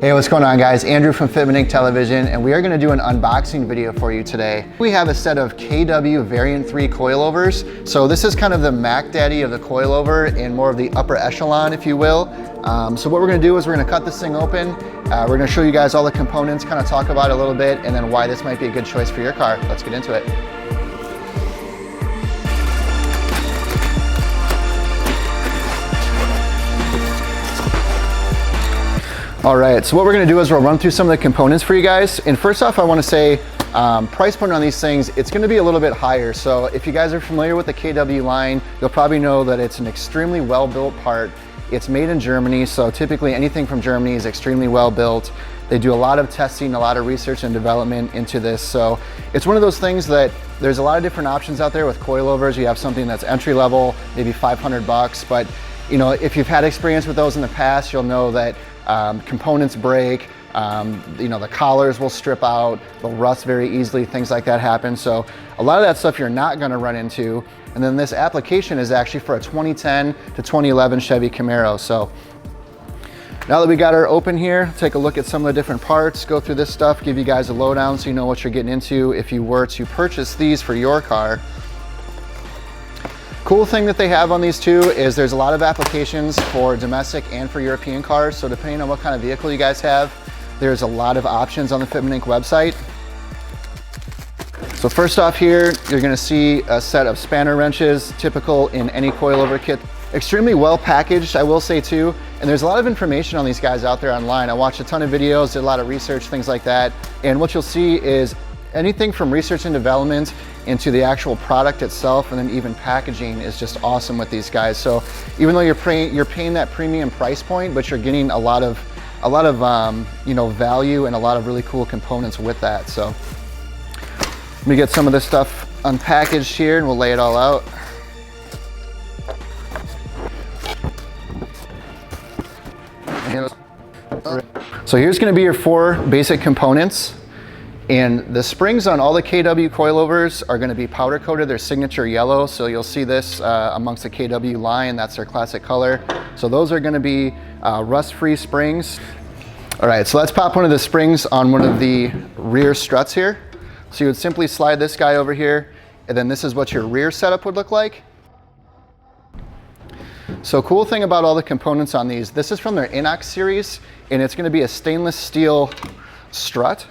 Hey, what's going on guys? Andrew from Fitment Inc. Television, and we are going to do an unboxing video for you today. We have a set of KW Variant 3 coilovers. So this is kind of the Mac Daddy of the coilover and more of the upper echelon, if you will. So what we're going to do is we're going to cut this thing open. We're going to show you guys all the components, kind of talk about it a little bit, and then why this might be a good choice for your car. Let's get into it. All right, so what we're gonna do is we'll run through some of the components for you guys. And first off, I wanna say, price point on these things, it's gonna be a little bit higher. So if you guys are familiar with the KW line, you'll probably know that it's an extremely well-built part. It's made in Germany, so typically anything from Germany is extremely well-built. They do a lot of testing, a lot of research and development into this. So it's one of those things that there's a lot of different options out there with coilovers. You have something that's entry level, maybe 500 bucks, but you know, if you've had experience with those in the past, you'll know that components break, you know, the collars will strip out, they'll rust very easily, things like that happen. So a lot of that stuff you're not gonna run into. And then this application is actually for a 2010 to 2011 Chevy Camaro. So now that we got our open here, take a look at some of the different parts, go through this stuff, give you guys a lowdown so you know what you're getting into if you were to purchase these for your car. Cool thing that they have on these two is there's a lot of applications for domestic and for European cars. So depending on what kind of vehicle you guys have, there's a lot of options on the Fitment Inc. website. So first off here, you're gonna see a set of spanner wrenches, typical in any coilover kit. Extremely well packaged, I will say too. And there's a lot of information on these guys out there online. I watched a ton of videos, did a lot of research, things like that. And what you'll see is anything from research and development into the actual product itself, and then even packaging is just awesome with these guys. So even though you're paying that premium price point, but you're getting a lot of you know, value and a lot of really cool components with that. So let me get some of this stuff unpackaged here and we'll lay it all out. So here's going to be your four basic components. And the springs on all the KW coilovers are going to be powder coated. They're signature yellow, so you'll see this amongst the KW line. That's their classic color. So those are going to be rust-free springs. All right, so let's pop one of the springs on one of the rear struts here. So you would simply slide this guy over here, and then this is what your rear setup would look like. So cool thing about all the components on these, this is from their Inox series, and it's going to be a stainless steel strut.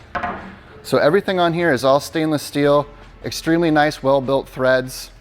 So everything on here is all stainless steel, extremely nice, well-built threads.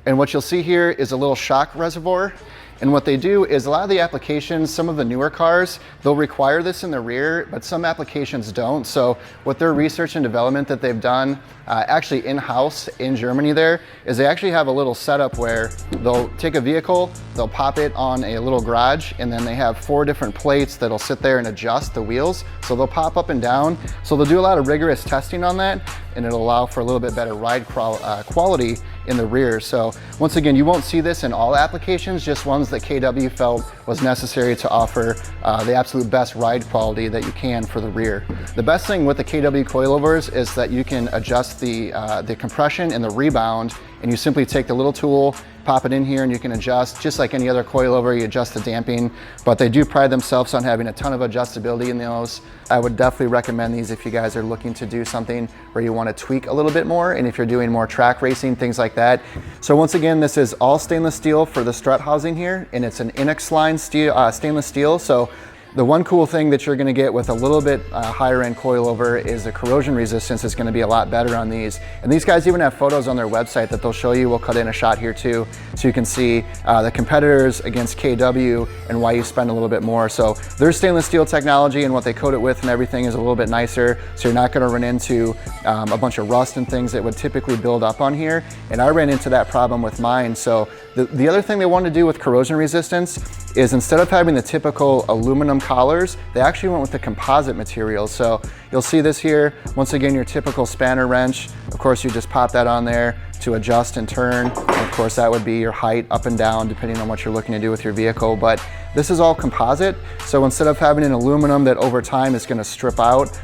And what you'll see here is a little shock reservoir. And what they do is a lot of the applications, some of the newer cars, they'll require this in the rear, but some applications don't. So with their research and development that they've done, actually in-house in Germany there, is they actually have a little setup where they'll take a vehicle, they'll pop it on a little garage, and then they have 4 different plates that'll sit there and adjust the wheels. So they'll pop up and down. So they'll do a lot of rigorous testing on that, and it'll allow for a little bit better ride quality in the rear. So once again, you won't see this in all applications, just ones that KW felt was necessary to offer the absolute best ride quality that you can for the rear. The best thing with the KW coilovers is that you can adjust the compression and the rebound, and you simply take the little tool, pop it in here, and you can adjust just like any other coilover. You adjust the damping, but they do pride themselves on having a ton of adjustability in those. I would definitely recommend these if you guys are looking to do something where you want to tweak a little bit more, and if you're doing more track racing, things like that. So once again, this is all stainless steel for the strut housing here, and it's an Inox line steel, stainless steel. So the one cool thing that you're going to get with a little bit higher end coilover is the corrosion resistance is going to be a lot better on these. And these guys even have photos on their website that they'll show you. We'll cut in a shot here too, so you can see the competitors against KW and why you spend a little bit more. So their stainless steel technology and what they coat it with and everything is a little bit nicer. So you're not going to run into a bunch of rust and things that would typically build up on here. And I ran into that problem with mine. So the other thing they want to do with corrosion resistance is instead of having the typical aluminum collars, they actually went with the composite material. So you'll see this here, once again, your typical spanner wrench. Of course, you just pop that on there to adjust and turn. And of course, that would be your height up and down, depending on what you're looking to do with your vehicle. But this is all composite. So instead of having an aluminum that over time is gonna strip out,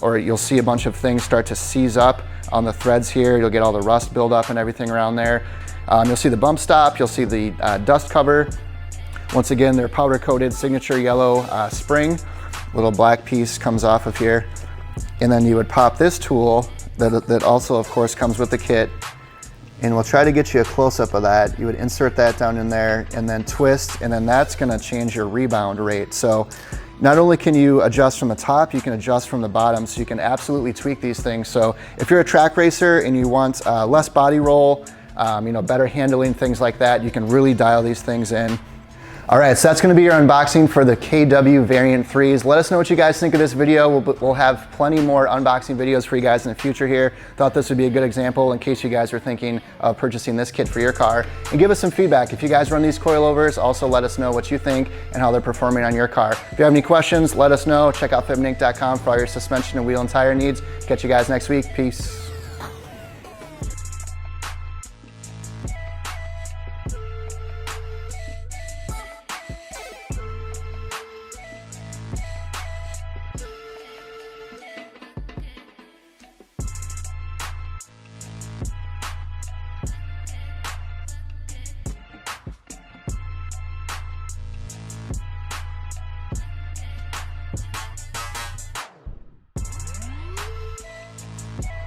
or you'll see a bunch of things start to seize up on the threads here, you'll get all the rust build up and everything around there. You'll see the bump stop, you'll see the dust cover. Once again, they're powder coated signature yellow spring. Little black piece comes off of here. And then you would pop this tool that also of course comes with the kit. And we'll try to get you a close-up of that. You would insert that down in there and then twist, and then that's gonna change your rebound rate. So not only can you adjust from the top, you can adjust from the bottom, so you can absolutely tweak these things. So if you're a track racer and you want less body roll, you know, better handling, things like that, you can really dial these things in. All right, so that's gonna be your unboxing for the KW Variant 3s. Let us know what you guys think of this video. We'll have plenty more unboxing videos for you guys in the future here. Thought this would be a good example in case you guys are thinking of purchasing this kit for your car. And give us some feedback. If you guys run these coilovers, also let us know what you think and how they're performing on your car. If you have any questions, let us know. Check out fitmentinc.com for all your suspension and wheel and tire needs. Catch you guys next week. Peace.